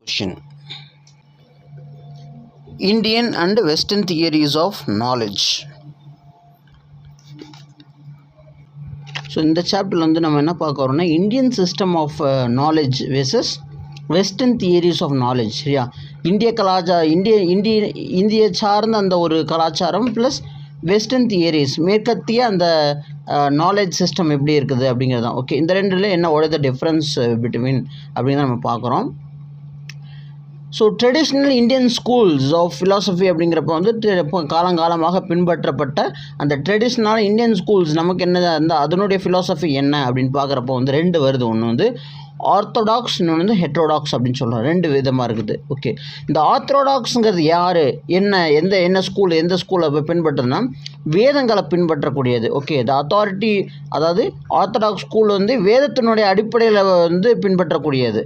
Question. Indian and Western theories of knowledge. So இந்த சாப்டரில் வந்து நம்ம என்ன பார்க்க வரோம்னா Indian system of knowledge versus western theories of knowledge. சரியா? இந்திய சார்ந்த அந்த ஒரு கலாச்சாரம் ப்ளஸ் வெஸ்டர்ன் தியரிஸ் மேற்கத்திய அந்த நாலேஜ் சிஸ்டம் எப்படி இருக்குது அப்படிங்கிறது தான். ஓகே, இந்த ரெண்டுல என்ன what is the difference between அப்படிங்கிறத நம்ம பார்க்குறோம். So traditional Indian schools of philosophy அப்படிங்கிறப்ப வந்து காலங்காலமாக பின்பற்றப்பட்ட அந்த ட்ரெடிஷ்னலான இந்தியன் ஸ்கூல்ஸ் நமக்கு என்ன அந்த அதனுடைய ஃபிலாசபி என்ன அப்படின்னு பார்க்குறப்போ வந்து ரெண்டு வருது. ஒன்று வந்து ஆர்த்தோடாக்ஸ், இன்னொன்று வந்து ஹெட்ரோடாக்ஸ் அப்படின்னு சொல்கிறோம். ரெண்டு விதமாக இருக்குது. ஓகே, இந்த ஆர்த்தோடாக்ஸுங்கிறது யார், என்ன எந்த ஸ்கூலை பின்பற்றுதுன்னா வேதங்களை பின்பற்றக்கூடியது. ஓகே, த அத்தாரிட்டி, அதாவது ஆர்த்தடாக்ஸ் ஸ்கூல் வந்து வேதத்தினுடைய அடிப்படையில் வந்து பின்பற்றக்கூடியது.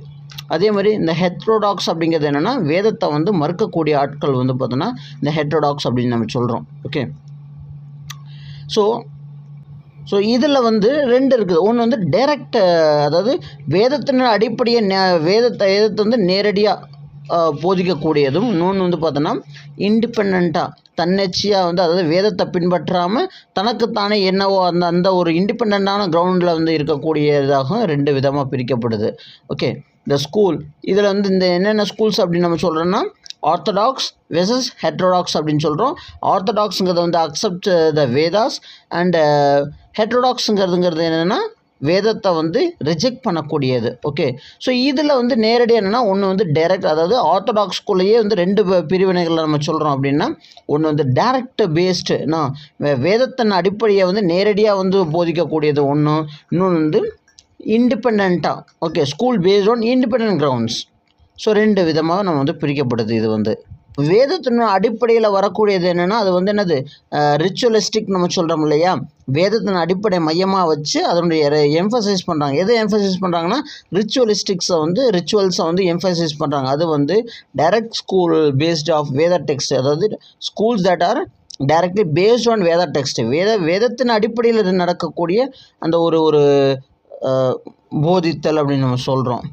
அதே மாதிரி இந்த ஹெட்ரோடாக்ஸ் அப்படிங்கிறது என்னென்னா வேதத்தை வந்து மறுக்கக்கூடிய ஆட்கள் வந்து பார்த்தோன்னா இந்த ஹெட்ரோடாக்ஸ் அப்படின்னு நம்ம சொல்கிறோம். ஓகே, ஸோ இதில் வந்து ரெண்டு இருக்குது. ஒன்று வந்து டைரக்ட், அதாவது வேதத்தின் அடிப்படையை வேதத்தை வந்து நேரடியாக போதிக்கக்கூடியதும், இன்னொன்று வந்து பார்த்தோன்னா இண்டிபெண்ட்டாக தன்னெச்சியாக வந்து, அதாவது வேதத்தை பின்பற்றாமல் தனக்குத்தானே என்னவோ அந்த ஒரு இண்டிபெண்ட்டான கிரவுண்டில் வந்து இருக்கக்கூடியதாக ரெண்டு விதமாக பிரிக்கப்படுது. ஓகே, இந்த ஸ்கூல் இதில் வந்து இந்த என்னென்ன ஸ்கூல்ஸ் அப்படின்னு நம்ம சொல்கிறோன்னா ஆர்த்தடாக்ஸ் வெர்சஸ் ஹெட்ரோடாக்ஸ் அப்படின்னு சொல்கிறோம். ஆர்த்தடாக்ஸுங்கிறது வந்து அக்செப்ட் த வேதாஸ் அண்ட் ஹெட்ரோடாக்ஸுங்கிறதுங்கிறது என்னென்னா வேதத்தை வந்து ரிஜெக்ட் பண்ணக்கூடியது. ஓகே, ஸோ இதில் வந்து நேரடி என்னென்னா ஒன்று வந்து டைரக்ட், அதாவது ஆர்த்தடாக்ஸ்குள்ளேயே வந்து ரெண்டு பிரிவினைகளை நம்ம சொல்கிறோம் அப்படின்னா ஒன்று வந்து டைரக்ட் பேஸ்டுனா வேதத்தின் அடிப்படையை வந்து நேரடியாக வந்து போதிக்கக்கூடியது ஒன்று, இன்னொன்று வந்து இண்டிபெண்ட்டாக. Okay, school based on independent grounds. So ரெண்டு விதமாக நம்ம வந்து பிரிக்கப்படுது. இது வந்து வேதத்தின் அடிப்படையில் வரக்கூடியது என்னென்னா அது வந்து என்னது ரிச்சுவலிஸ்டிக் நம்ம சொல்கிறோம் இல்லையா, வேதத்தின் அடிப்படை மையமாக வச்சு அதனுடைய எம்ஃபசைஸ் பண்ணுறாங்க. எதை எம்ஃபசைஸ் பண்ணுறாங்கன்னா ரிச்சுவலிஸ்டிக்ஸை வந்து எம்ஃபசைஸ் பண்ணுறாங்க. அது வந்து direct school based of Veda text, அதாவது schools that are directly based on Veda text, வேதத்தின் அடிப்படையில் நடக்கக்கூடிய அந்த ஒரு போதித்தல் அப்படின்னு நம்ம சொல்கிறோம்.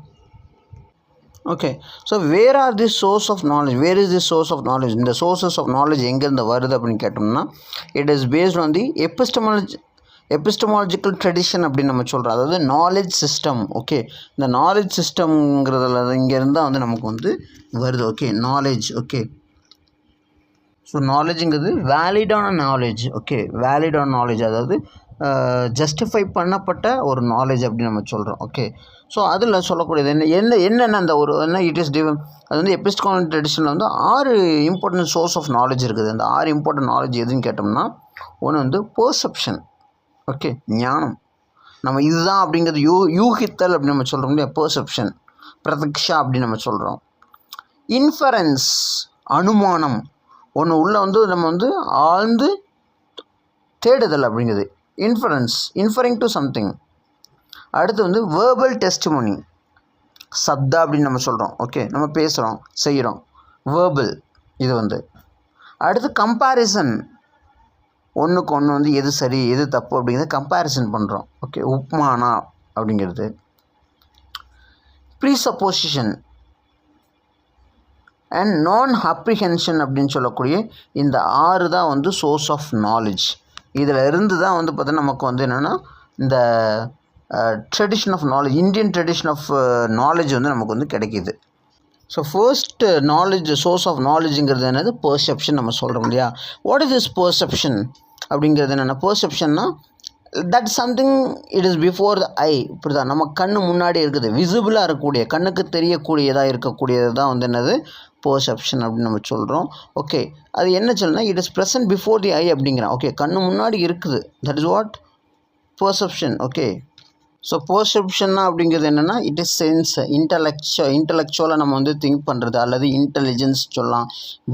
Okay, so where are the source of knowledge, where is the source of knowledge, இந்த சோர்ஸஸ் ஆஃப் நாலேஜ் எங்கேருந்து வருது அப்படின்னு கேட்டோம்னா it is based on the epistemological tradition அப்படின்னு நம்ம சொல்கிறோம். அதாவது நாலேஜ் சிஸ்டம். ஓகே, இந்த நாலேஜ் சிஸ்டம்ங்கிறதுல இங்கேருந்து தான் வந்து நமக்கு வந்து வருது. Okay, knowledge. ஓகே, ஸோ நாலேஜுங்கிறது வேலிடான நாலேஜ். ஓகே, வேலிடான நாலேஜ், அதாவது ஜஸ்டிஃபை பண்ணப்பட்ட ஒரு நாலேஜ் அப்படின்னு நம்ம சொல்கிறோம். ஓகே, ஸோ அதில் சொல்லக்கூடியது என்னென்ன அந்த ஒரு என்ன இட் இஸ் அது வந்து எபிஸ்டமாலஜிக்கல் ட்ரெடிஷனில் வந்து 6 இம்பார்ட்டன்ட் சோர்ஸ் ஆஃப் நாலேஜ் இருக்குது. அந்த 6 இம்பார்ட்டன்ட் நாலேஜ் எதுன்னு கேட்டோம்னா ஒன்று வந்து பெர்செப்ஷன். ஓகே, ஞானம், நம்ம இதுதான் அப்படிங்கிறது யூகித்தல் அப்படின்னு நம்ம சொல்கிறோம் இல்லையா, பெர்செப்ஷன். பிரதக்ஷா அப்படின்னு நம்ம சொல்கிறோம். இன்ஃபரன்ஸ், அனுமானம், ஒன்று உள்ள வந்து நம்ம வந்து ஆழ்ந்து தேடுதல் அப்படிங்கிறது இன்ஃபரிங் டு சம்திங். அடுத்து வந்து வேர்பல் டெஸ்டிமோனி, சப்தா அப்படின்னு நம்ம சொல்கிறோம். ஓகே, நம்ம பேசுகிறோம் செய்கிறோம், வேர்பல் இது வந்து. அடுத்து கம்பேரிசன், ஒன்றுக்கு ஒன்று வந்து எது சரி எது தப்பு அப்படிங்கிறத கம்பேரிசன் பண்ணுறோம். ஓகே, உப்மானா அப்படிங்கிறது. ப்ரீசப்போசிஷன் அண்ட் நான் அப்ரிஹென்ஷன் அப்படின்னு சொல்லக்கூடிய இந்த 6 தான் வந்து சோர்ஸ் ஆஃப் நாலேஜ். இதில் இருந்து தான் வந்து பார்த்தா நமக்கு வந்து என்னென்னா இந்த tradition of knowledge, Indian tradition of knowledge வந்து நமக்கு வந்து கிடைக்கிது. So first knowledge, source of நாலேஜுங்கிறது என்னது பெர்செப்ஷன் நம்ம சொல்கிறோம் இல்லையா. வாட் இஸ் திஸ் பெர்செப்ஷன் அப்படிங்கிறது என்னென்னா, பெர்செப்ஷன்னா that something it is before the eye. இப்படி தான் நம்ம கண்ணு முன்னாடி இருக்குது, விசிபிளாக இருக்கக்கூடிய, கண்ணுக்கு தெரியக்கூடியதாக இருக்கக்கூடியது தான் வந்து என்னது பெர்செப்ஷன் அப்படின்னு நம்ம சொல்கிறோம். ஓகே, அது என்ன சொல்லுன்னா it is present before the eye அப்படிங்கிறான். ஓகே, கண்ணு முன்னாடி இருக்குது, that is what perception. Okay, so பெர்செப்ஷன்னா அப்படிங்கிறது என்னென்னா இட் இஸ் சென்ஸ், இன்டலெக்சுவலாக நம்ம வந்து திங்க் பண்ணுறது, அல்லது இன்டெலிஜென்ஸ் சொல்லலாம்,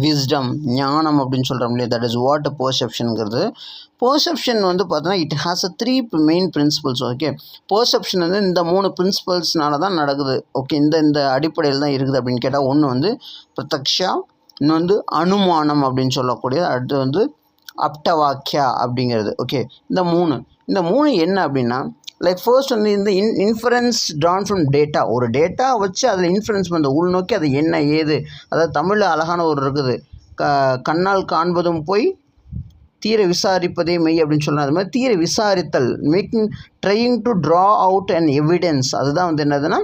விஸ்டம், ஞானம் அப்படின்னு சொல்கிறோம் இல்லையா, தட் இஸ் வாட் பெர்செப்ஷனுங்கிறது. பெர்செப்ஷன் வந்து பார்த்தோன்னா it has 3 main principles. Okay, perception வந்து இந்த 3 பிரின்சிபல்ஸ்னால தான் நடக்குது. ஓகே, இந்த அடிப்படையில் தான் இருக்குது அப்படின்னு கேட்டால் ஒன்று வந்து பிரத்யக்ஷா, இன்னும் வந்து அனுமானம் அப்படின்னு சொல்லக்கூடியது, அடுத்து வந்து அப்டவாக்கியா அப்படிங்கிறது. ஓகே, இந்த மூணு என்ன அப்படின்னா லைக் ஃபர்ஸ்ட் வந்து இந்த இன்ஃபரன்ஸ் ட்ரான் ஃப்ரம் டேட்டா, ஒரு டேட்டா வச்சு அதில் இன்ஃபரன்ஸ் பண்ண உள்நோக்கி அது என்ன ஏது, அதாவது தமிழில் அழகான ஒரு இருக்குது, கண்ணால் காண்பதும் போய் தீர விசாரிப்பதே மெய் அப்படின்னு சொல்கிறாங்க. அது மாதிரி தீர விசாரித்தல், making trying to draw out and evidence, அதுதான் வந்து என்னதுன்னா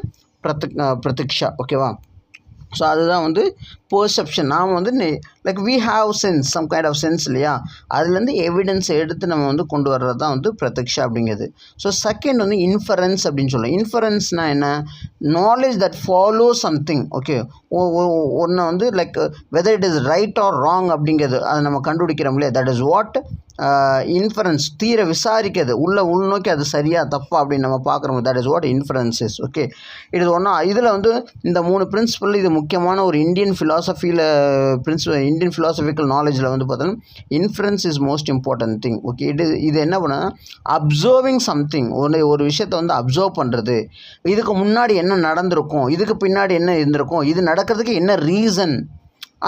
பிரத்யக்ஷா. ஓகேவா? ஸோ அதுதான் வந்து பெர்செப்ஷன். நாம் வந்து like we have sense, some kind of sense இல்லையா, அதுலேருந்து எவிடன்ஸை எடுத்து நம்ம வந்து கொண்டு வர்றது தான் வந்து பிரத்யக்ஷா அப்படிங்கிறது. ஸோ செகண்ட் வந்து இன்ஃபரன்ஸ் அப்படின்னு சொல்லலாம். இன்ஃபரன்ஸ்னால் என்ன? Knowledge that follow something. Okay, ஒன்று வந்து like whether it is right or wrong அப்படிங்கிறது அதை நம்ம கண்டுபிடிக்கிறோம் இல்லையா, தட் இஸ் வாட் இன்ஃபரன்ஸ். தீர விசாரிக்கிறது, உள்நோக்கி அது சரியா தப்பா அப்படின்னு நம்ம பார்க்குறோம், that is what inference is. Okay, இது ஒன்றா. இதில் வந்து இந்த 3 பிரின்சிபல் இது முக்கியமான ஒரு இந்தியன் ஃபிலாசபியில் இந்தியன் ஃபிலாசபிக்கல் நாலேஜில் வந்து பார்த்தோன்னா inference is most important thing. Okay, இது என்ன பண்ண, அப்சர்விங் சம்திங், ஒரு விஷயத்தை வந்து அப்சர்வ் பண்ணுறது, இதுக்கு முன்னாடி என்ன நடந்திருக்கும், இதுக்கு பின்னாடி என்ன இருந்திருக்கும், இது நடக்கிறதுக்கு என்ன ரீசன்,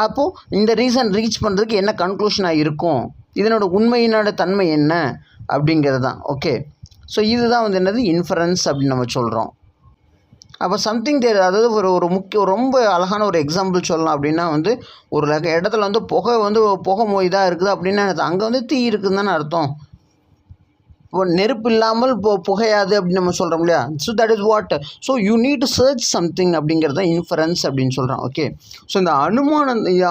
அப்போது இந்த ரீசன் ரீச் பண்ணுறதுக்கு என்ன கன்க்ளூஷனாக இருக்கும், இதனோட உண்மையினோட தன்மை என்ன அப்படிங்கிறது தான். ஓகே, ஸோ இதுதான் வந்து என்னது இன்ஃபரன்ஸ் அப்படின்னு நம்ம சொல்கிறோம். அப்போ சம்திங் தேர், அதாவது ரொம்ப அழகான ஒரு எக்ஸாம்பிள் சொல்லலாம் அப்படின்னா வந்து ஒரு இடத்துல வந்து புகை இதாக இருக்குது அப்படின்னா அங்கே வந்து தீ இருக்குதுன்னு தானே அர்த்தம். இப்போ நெருப்பு இல்லாமல் புகையாது அப்படின்னு நம்ம சொல்கிறோம் இல்லையா. So that is what, so you need to search something அப்படிங்கிறது தான் இன்ஃபரன்ஸ் அப்படின்னு சொல்கிறோம். ஓகே, ஸோ இந்த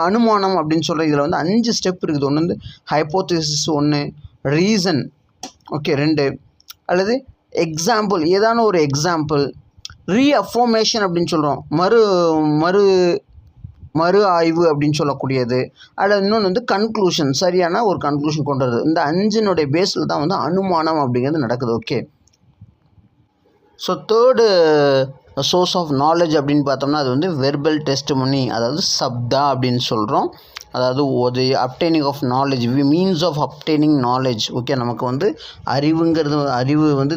அனுமானம் அப்படின்னு சொல்கிற இதில் வந்து 5 ஸ்டெப் இருக்குது. ஒன்று வந்து ஹைப்போதீசிஸ், 1 ரீசன், ஓகே 2 அல்லது எக்ஸாம்பிள், ஏதான ஒரு எக்ஸாம்பிள், ரீஅஃபர்மேஷன் அப்படின்னு சொல்கிறோம், மறு ஆய்வு அப்படின்னு சொல்லக்கூடியது, அதில் இன்னொன்று வந்து கன்க்ளூஷன், சரியான ஒரு கன்க்ளூஷன் கொண்டு வருது. இந்த 5னுடைய பேஸில் தான் வந்து அனுமானம் அப்படிங்கிறது நடக்குது. Okay, so third source of knowledge அப்படின்னு பார்த்தோம்னா அது வந்து வெர்பல் டெஸ்டிமனி, அதாவது சப்தா அப்படின்னு சொல்கிறோம். அதாவது ஒரு obtaining of knowledge, means of obtaining knowledge. Okay, நமக்கு வந்து அறிவு வந்து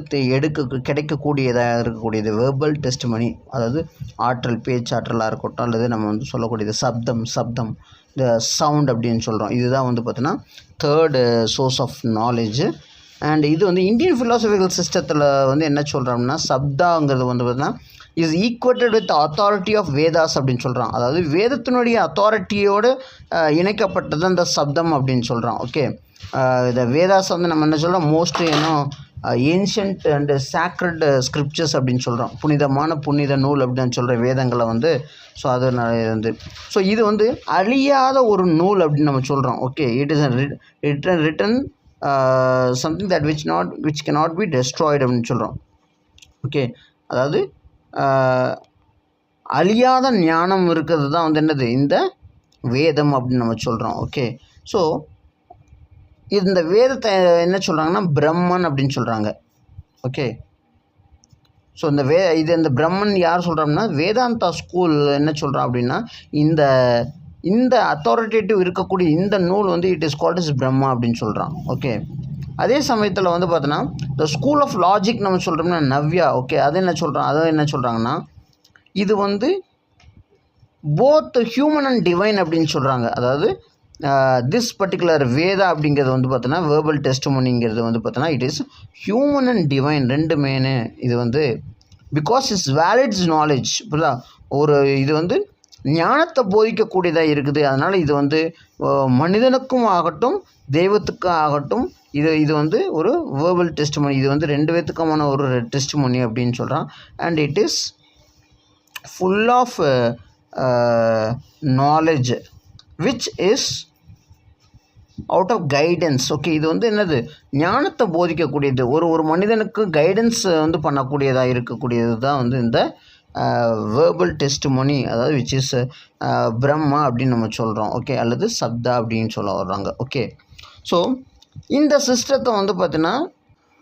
கிடைக்கக்கூடியதாக இருக்கக்கூடியது வெர்பல் டெஸ்டிமனி, அதாவது ஆற்றல், பேச்சாற்றலாக இருக்கட்டும், அல்லது நம்ம வந்து சொல்லக்கூடியது சப்தம் இந்த சவுண்ட் அப்படின்னு சொல்கிறோம். இதுதான் வந்து பார்த்தீங்கன்னா third source of knowledge. And இது வந்து இந்தியன் ஃபிலாசபிக்கல் சிஸ்டத்தில் வந்து என்ன சொல்கிறோம்னா சப்தாங்கிறது வந்து பார்த்தீங்கன்னா is equated with authority of Vedas அப்படின்னு சொல்கிறான். அதாவது வேதத்தினுடைய அத்தாரிட்டியோடு இணைக்கப்பட்டது அந்த சப்தம் அப்படின்னு சொல்கிறான். ஓகே, இந்த வேதாஸ் வந்து நம்ம என்ன சொல்கிறோம், mostly ancient and sacred scriptures அப்படின்னு சொல்கிறோம். புனித நூல் அப்படின்னு சொல்கிற வேதங்களை வந்து, ஸோ அது வந்து ஸோ இது வந்து அழியாத ஒரு நூல் அப்படின்னு நம்ம சொல்கிறோம். Okay, it is written something that which cannot be destroyed அப்படின்னு சொல்கிறோம். ஓகே, அதாவது அழியாத ஞானம் இருக்கிறது தான் வந்து என்னது இந்த வேதம் அப்படின்னு நம்ம சொல்கிறோம். ஓகே, ஸோ இந்த வேதத்தை என்ன சொல்கிறாங்கன்னா பிரம்மன் அப்படின்னு சொல்கிறாங்க. ஓகே, ஸோ இந்த பிரம்மன் யார் சொல்கிறோம்னா வேதாந்தா ஸ்கூல் என்ன சொல்கிறோம் அப்படின்னா இந்த அத்தாரிட்டேட்டிவ் இருக்கக்கூடிய இந்த நூல் வந்து it is called is Brahma அப்படின்னு சொல்கிறான். ஓகே, அதே சமயத்தில் வந்து பார்த்தோன்னா இந்த ஸ்கூல் ஆஃப் லாஜிக் நம்ம சொல்கிறோம்னா நவ்யா. ஓகே, அது என்ன சொல்கிறாங்கன்னா இது வந்து போத் ஹியூமன் அண்ட் டிவைன் அப்படின்னு சொல்கிறாங்க. அதாவது திஸ் பர்டிகுலர் வேதா அப்படிங்கிறது வந்து பார்த்தோன்னா வேர்பல் டெஸ்டிமோனிங்கிறது வந்து பார்த்தோன்னா it is human and divine ரெண்டுமேனு. இது வந்து பிகாஸ் இட்ஸ் வேலிட்ஸ் நாலேஜ், புரியுதா, இது வந்து ஞானத்தை போதிக்கக்கூடியதாக இருக்குது. அதனால் இது வந்து மனிதனுக்கும் ஆகட்டும் தெய்வத்துக்கும் ஆகட்டும் இது வந்து ஒரு வேர்பல் டெஸ்டிமோனி. இது வந்து 2 பேத்துக்குமான ஒரு டெஸ்டிமோனி அப்படின்னு சொல்கிறான். And it is full of knowledge which is out of guidance. Okay, இது வந்து என்னது ஞானத்தை போதிக்கக்கூடியது, ஒரு மனிதனுக்கு கைடன்ஸ் வந்து பண்ணக்கூடியதாக இருக்கக்கூடியது தான் வந்து இந்த வேர்பல் டெஸ்டிமோனி, அதாவது விச் இஸ் பிரம்மா அப்படின்னு நம்ம சொல்கிறோம். ஓகே, அல்லது சப்தா அப்படின்னு சொல்ல வர்றாங்க. ஓகே, ஸோ இந்த சிஸ்டத்தை வந்து பார்த்தீங்கன்னா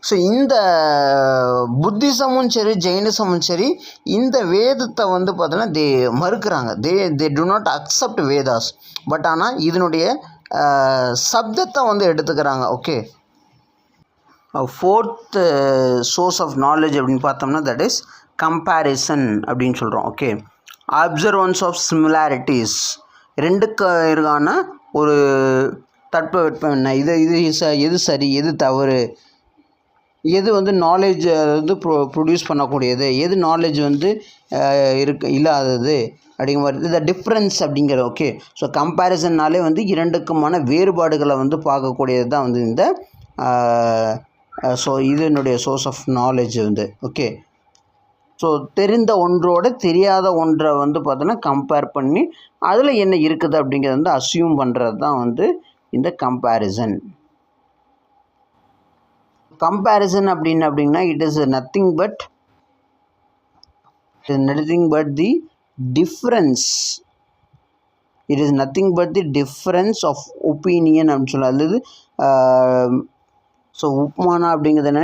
ஸோ இந்த புத்திசமும் சரி ஜெயினிசமும் சரி இந்த வேதத்தை வந்து பார்த்தீங்கன்னா மறுக்கிறாங்க. They do not accept Vedas. But ஆனால் இதனுடைய சப்தத்தை வந்து எடுத்துக்கிறாங்க. Okay, fourth source of knowledge அப்படின்னு பார்த்தோம்னா தட் இஸ் கம்பேரிசன் அப்படின்னு சொல்கிறோம். ஓகே, அப்சர்வன்ஸ் ஆஃப் சிமிலாரிட்டிஸ், ரெண்டுக்கு இருக்கான ஒரு தட்பவெட்பம் என்ன, எது சரி எது தவறு, எது வந்து நாலேஜ் வந்து ப்ரொடியூஸ் பண்ணக்கூடியது, எது நாலேஜ் வந்து இல்லாதது அப்படிங்கிற மாதிரி இந்த டிஃப்ரென்ஸ் அப்படிங்கிற. ஓகே, ஸோ கம்பேரிசன்னாலே வந்து இரண்டுக்குமான வேறுபாடுகளை வந்து பார்க்கக்கூடியது தான் வந்து இந்த ஸோ இது என்னுடைய சோர்ஸ் ஆஃப் நாலேஜ் வந்து. ஓகே, ஸோ தெரிந்த ஒன்றோட தெரியாத ஒன்றை வந்து பார்த்தோன்னா கம்பேர் பண்ணி அதில் என்ன இருக்குது அப்படிங்கிறத வந்து அஸ்யூம் பண்ணுறது தான் வந்து இந்த கம்பேரிசன். கம்பேரிசன் அப்படின்னா it is nothing but the difference. It is nothing but the difference of opinion அப்படின்னு சொல்லலாம். அல்லது ஸோ உப்மானா அப்படிங்கிறது என்ன,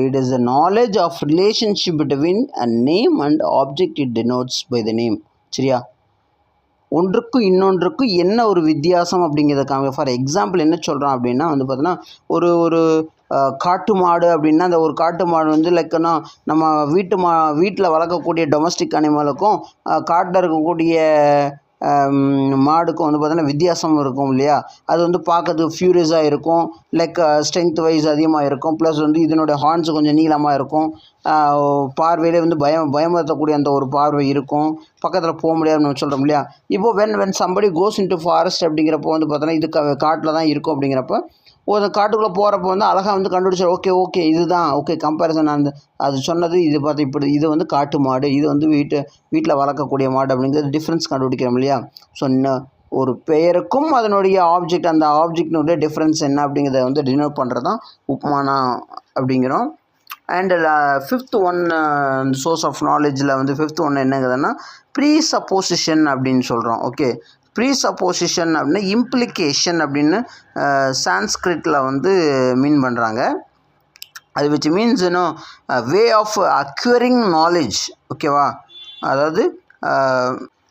it is a knowledge of relationship between a name and object it denotes by the name. சரியா, ஒன்றுக்கும் இன்னொன்றுக்கும் என்ன ஒரு வித்தியாசம் அப்படிங்கிறதுக்காக. ஃபார் எக்ஸாம்பிள் என்ன சொல்கிறோம் அப்படின்னா வந்து பார்த்தோன்னா ஒரு காட்டு மாடு அப்படின்னா அந்த ஒரு காட்டு மாடு வந்து லைக்னா நம்ம வீட்டில் வளர்க்கக்கூடிய டொமஸ்டிக் அனிமலுக்கும் காட்டில் இருக்கக்கூடிய மாடுக்கும் வந்து பார்த்தோன்னா வித்தியாசம் இருக்கும் இல்லையா. அது வந்து பார்க்கறதுக்கு ஃபியூரியஸாக இருக்கும், லைக் ஸ்ட்ரென்த் வைஸ் அதிகமாக இருக்கும், ப்ளஸ் வந்து இதனுடைய ஹார்ன்ஸ் கொஞ்சம் நீளமாக இருக்கும், பார்வையிலே வந்து பயமுறுத்தக்கூடிய அந்த ஒரு பார்வை இருக்கும், பக்கத்தில் போக முடியாதுன்னு நம்ம சொல்கிறோம் இல்லையா. இப்போது when somebody goes into forest அப்படிங்கிறப்போ வந்து பார்த்தோன்னா இது காட்டில் தான் இருக்கும். அப்படிங்கிறப்ப ஒரு காட்டுக்குள்ளே போகிறப்ப வந்து அழகாக வந்து கண்டுபிடிச்சி ஓகே இதுதான் கம்பேரிசன். அது சொன்னது இது பார்த்து இப்படி இது வந்து காட்டு மாடு, இது வந்து வீட்டில் வளர்க்கக்கூடிய மாடு அப்படிங்கிறது டிஃப்ரென்ஸ் கண்டுபிடிக்கிறோம் இல்லையா. ஸோ ஒரு பெயருக்கும் அதனுடைய ஆப்ஜெக்ட், அந்த ஆப்ஜெக்டினுடைய டிஃப்ரென்ஸ் என்ன அப்படிங்கிறத வந்து டினோட் பண்ணுறது தான் உப்மானா அப்படிங்கிறோம். And fifth one source of நாலேஜில் வந்து ஃபிஃப்த் ஒன் என்னங்குதுன்னா ப்ரீ சப்போசிஷன் அப்படின்னு சொல்கிறோம். ஓகே, ப்ரீ சப்போசிஷன் அப்படின்னா இம்ப்ளிகேஷன் அப்படின்னு சான்ஸ்கிரிட்டில் வந்து மீன் பண்ணுறாங்க. அது which means way of acquiring knowledge. ஓகேவா, அதாவது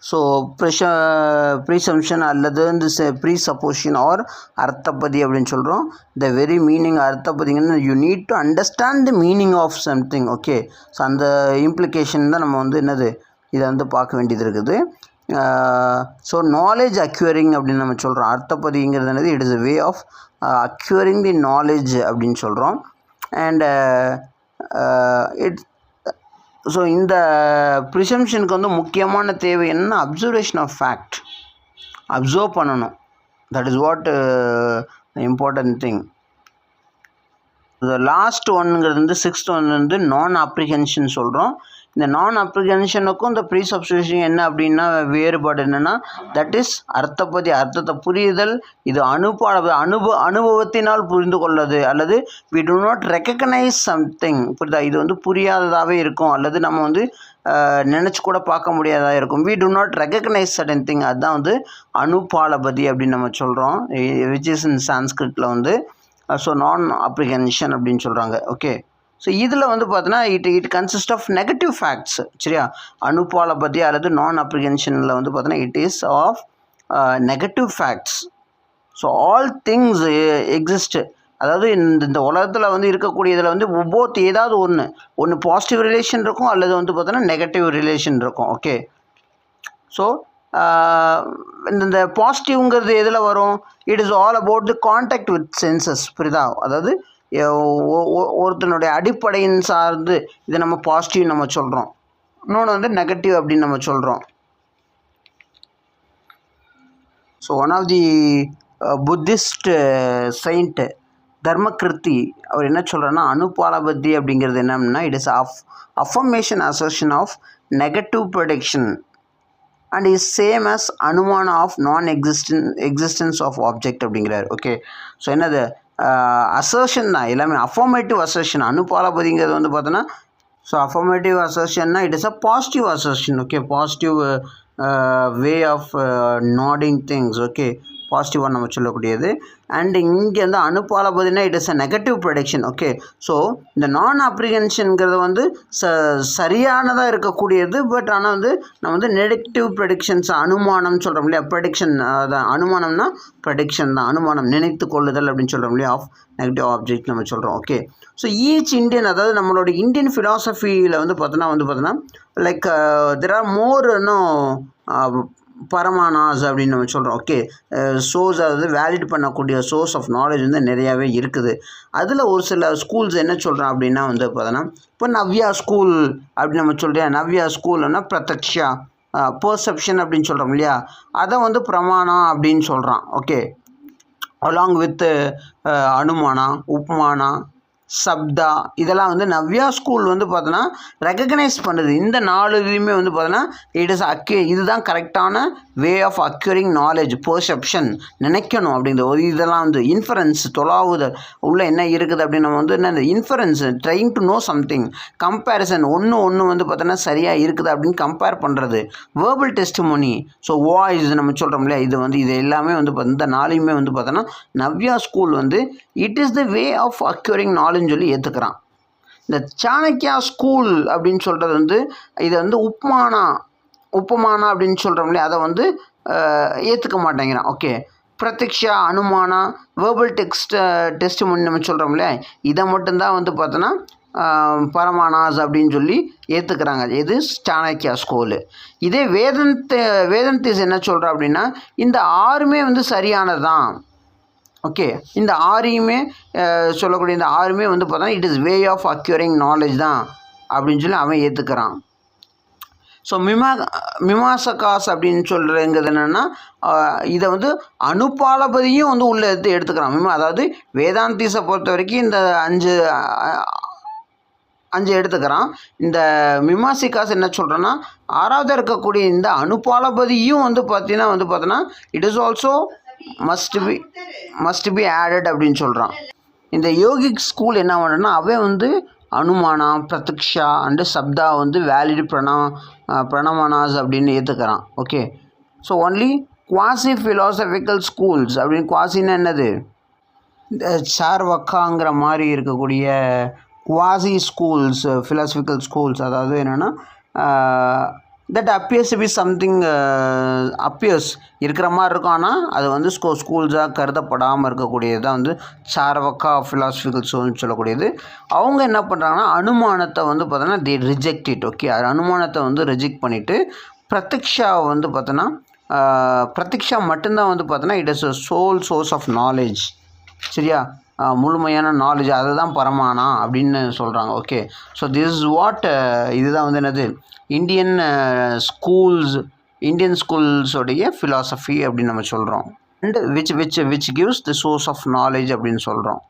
ஸோ ப்ரீசம்ஷன் அல்லது வந்து ப்ரீ சப்போசிஷன் ஆர் அர்த்தப்பதி அப்படின்னு சொல்கிறோம். த வெரி மீனிங் அர்த்தப்பதிங்கன்னா you need to understand the meaning of something. Okay, so அந்த இம்ப்ளிகேஷன் தான் நம்ம வந்து என்னது இதை வந்து பார்க்க வேண்டியது இருக்குது. ஸோ நாலேஜ் அக்யூரிங் அப்படின்னு நம்ம சொல்கிறோம். அர்த்தப்பதிங்கிறது என்னது, it is a way of acquiring the knowledge அப்படின்னு சொல்கிறோம். அண்ட் ஸோ இந்த ப்ரிசம்ஷனுக்கு வந்து முக்கியமான தேவை என்ன, அப்சர்வேஷன் ஆஃப் ஃபேக்ட், அப்சர்வ் பண்ணணும். That is what important thing. Last ஒன்னுங்கிறது வந்து சிக்ஸ்த் ஒன் வந்து நான் அப்ரிஹென்ஷன் சொல்கிறோம். இந்த நான் அப்ரிஹென்ஷனுக்கும் இந்த ப்ரீ சப்ஸ்டியூஷன் என்ன அப்படின்னா வேறுபாடு என்னென்னா, தட் இஸ் அர்த்தப்பதி, அர்த்தத்தை புரியுதல். இது அனுபவத்தினால் புரிந்து கொள்ளது, அல்லது we do not recognize something. புரியுதா, இது வந்து புரியாததாகவே இருக்கும், அல்லது நம்ம வந்து நினச்சி கூட பார்க்க முடியாததாக இருக்கும். We do not recognize certain thing. அதுதான் வந்து அனுபாலபதி அப்படின்னு நம்ம சொல்கிறோம், விச் இஸ் இன் சான்ஸ்கிரிட்டில் வந்து ஸோ நான் அப்ரிஹென்ஷன் அப்படின்னு சொல்கிறாங்க. ஓகே, ஸோ இதில் வந்து பார்த்தோன்னா it consist of negative facts. சரியா, அனுபாலபதி அல்லது நான் அப்ரிஹென்ஷனில் வந்து பார்த்தோன்னா it is of negative facts. So all things exist, அதாவது இந்த உலகத்தில் வந்து இருக்கக்கூடியதில் வந்து போத் ஏதாவது ஒன்று பாசிட்டிவ் ரிலேஷன் இருக்கும், அல்லது வந்து பார்த்தோன்னா நெகட்டிவ் ரிலேஷன் இருக்கும். ஓகே, ஸோ இந்த பாசிட்டிவ்ங்கிறது எதில் வரும், it is all about the contact with senses. புரியுதா, அதாவது ஒருத்தனுடைய அடிப்படையின் சார்ந்து இதை நம்ம பாசிட்டிவ் நம்ம சொல்கிறோம், இன்னொன்று வந்து நெகட்டிவ் அப்படின்னு நம்ம சொல்கிறோம். So one of the Buddhist saint Dharmakirti அவர் என்ன சொல்கிறாருன்னா, அனுபாலபதி அப்படிங்கிறது என்னன்னா it is affirmation assertion of negative prediction and is same as anumana of existence of object அப்படிங்கிறார். ஓகே, ஸோ என்னது அசர்ஷன் தான் எல்லாமே, அஃபர்மேட்டிவ் அசர்ஷன். அனுபாலபதிங்கிறது வந்து பார்த்தோன்னா ஸோ அஃபர்மேட்டிவ் அசர்ஷன்னா it is a positive assertion. Okay, positive way of noting things. Okay, பாசிட்டிவாக நம்ம சொல்லக்கூடியது. அண்ட் இங்கே வந்து அனுபாலபதினா it is a negative prediction. Okay, so இந்த நான் அப்ரிஹென்ஷனுங்கிறது வந்து சரியானதாக இருக்கக்கூடியது, பட் ஆனால் வந்து நம்ம வந்து நெகட்டிவ் ப்ரெடிக்ஷன்ஸ் அனுமானம் சொல்கிறோம் இல்லையா. ப்ரெடிக்ஷன் அதான் அனுமானம்னா ப்ரெடிக்ஷன் தான், அனுமானம் நினைத்து கொள்ளுதல் அப்படின்னு சொல்கிறோம் இல்லையா, ஆஃப் நெகட்டிவ் ஆப்ஜெக்ட் நம்ம சொல்கிறோம். ஓகே, ஸோ ஈச் இந்தியன், அதாவது நம்மளோட இந்தியன் ஃபிலாசபியில் வந்து பார்த்தோன்னா லைக் தெர் ஆர் மோர் இன்னும் பரமானாஸ் அப்படின்னு நம்ம சொல்கிறோம். ஓகே, சோர்ஸ் அதாவது வேலிட் பண்ணக்கூடிய சோர்ஸ் ஆஃப் நாலேஜ் வந்து நிறையாவே இருக்குது. அதில் ஒரு சில ஸ்கூல்ஸ் என்ன சொல்கிறோம் அப்படின்னா வந்து பார்த்தோன்னா, இப்போ நவ்யா ஸ்கூல் அப்படின்னு நம்ம சொல்கிறோம். நவ்யா ஸ்கூல்னா பிரத்யக்ஷா பர்செப்ஷன் அப்படின்னு சொல்கிறோம் இல்லையா, அதை வந்து பிரமாணா அப்படின்னு சொல்கிறான். ஓகே, அலாங் வித் அனுமானா, உப்மானா, சப்தா, இதெல்லாம் வந்து நவ்யா ஸ்கூல் வந்து பார்த்தோன்னா ரெகக்னைஸ் பண்ணுது. இந்த 4 இதுலேயுமே வந்து பார்த்தோன்னா இட் இஸ் இதுதான் கரெக்டான way of acquiring knowledge, perception, நினைக்கணும் அப்படிங்கிற ஒரு இதெல்லாம் வந்து இன்ஃபரன்ஸ், தொலாவுதல் உள்ளே என்ன இருக்குது அப்படின்னு நம்ம வந்து என்ன இந்த inference, trying to know something, comparison, ஒன்று வந்து பார்த்தோன்னா சரியாக இருக்குது அப்படின்னு கம்பேர் பண்ணுறது, வேர்பல் டெஸ்டிமோனி, ஸோ வாய்ஸ் நம்ம சொல்கிறோம் இல்லையா, இது எல்லாமே வந்து இந்த 4யுமே வந்து பார்த்தோன்னா நவ்யா ஸ்கூல் வந்து it is the way of acquiring knowledge சொல்லி ஏற்றுக்கிறான். இந்த சாணக்கியா ஸ்கூல் அப்படின்னு சொல்கிறது வந்து இதை வந்து உப்பமானா அப்படின்னு சொல்கிறோம் இல்லையா, அதை வந்து ஏற்றுக்க மாட்டேங்கிறான். ஓகே, பிரத்யக்ஷா, அனுமானா, வேர்பல் டெஸ்டிமோனி நம்ம சொல்கிறோம் இல்லையா, இதை மட்டும்தான் வந்து பார்த்தோன்னா பரமானாஸ் அப்படின்னு சொல்லி ஏற்றுக்கிறாங்க. இது சாணக்கியா ஸ்கூலு. இதே வேதந்திஸ் என்ன சொல்கிறோம் அப்படின்னா, இந்த 6மே வந்து சரியானதுதான். ஓகே, இந்த 6யுமே சொல்லக்கூடிய இந்த 6மே வந்து பார்த்தா it is way of acquiring knowledge தான் அப்படின்னு சொல்லி அவன் ஏற்றுக்கிறான். ஸோ மிமாசகாஸ் அப்படின்னு சொல்கிறதுங்கிறது என்னென்னா, இதை வந்து அனுபாலபதியும் வந்து உள்ளே எடுத்துக்கிறான். அதாவது வேதாந்திஸை பொறுத்த வரைக்கும் இந்த 5 எடுத்துக்கிறான். இந்த மிமாசிகாஸ் என்ன சொல்கிறேன்னா, 6வது இருக்கக்கூடிய இந்த அனுபாலபதியும் வந்து பார்த்தோன்னா it is also must be added அப்படின்னு சொல்கிறான். இந்த யோகிக் ஸ்கூல் என்ன பண்ணுறேன்னா, அவன் வந்து அனுமானா, பிரத்யக்ஷா அண்டு சப்தா வந்து வேலிட் பிரணமானாஸ் அப்படின்னு ஏற்றுக்கிறான். Okay, so only quasi philosophical schools அப்படின்னு, குவாசின்னா என்னது, இந்த சார்வக்காங்கிற மாதிரி இருக்கக்கூடிய குவாசி ஸ்கூல்ஸ், ஃபிலாசபிக்கல் ஸ்கூல்ஸ், அதாவது என்னென்னா that appears to be something appears இருக்கிற மாதிரி இருக்கும், ஆனால் அது வந்து ஸ்கூல்ஸாக கருதப்படாமல் இருக்கக்கூடியது தான் வந்து சார்வக்கா ஃபிலாசபிக்கல் ஸ்கூல்னு சொல்லக்கூடியது. அவங்க என்ன பண்ணுறாங்கன்னா, அனுமானத்தை வந்து பார்த்தோன்னா தே ரிஜெக்ட் இட். ஓகே, அனுமானத்தை வந்து ரிஜெக்ட் பண்ணிவிட்டு பிரத்யக்ஷாவை வந்து பார்த்தோன்னா பிரத்யக்ஷா மட்டும்தான் வந்து பார்த்தோன்னா it is a sole source of knowledge. சரியா, முழுமையான நாலேஜ், அதுதான் பரமானா அப்படின்னு சொல்கிறாங்க. Okay, so this is what, இதுதான் வந்து என்னது இந்தியன் ஸ்கூல்ஸோடைய ஃபிலாசபி அப்படின்னு நம்ம சொல்கிறோம். And which gives the source of knowledge அப்படின்னு சொல்கிறோம்.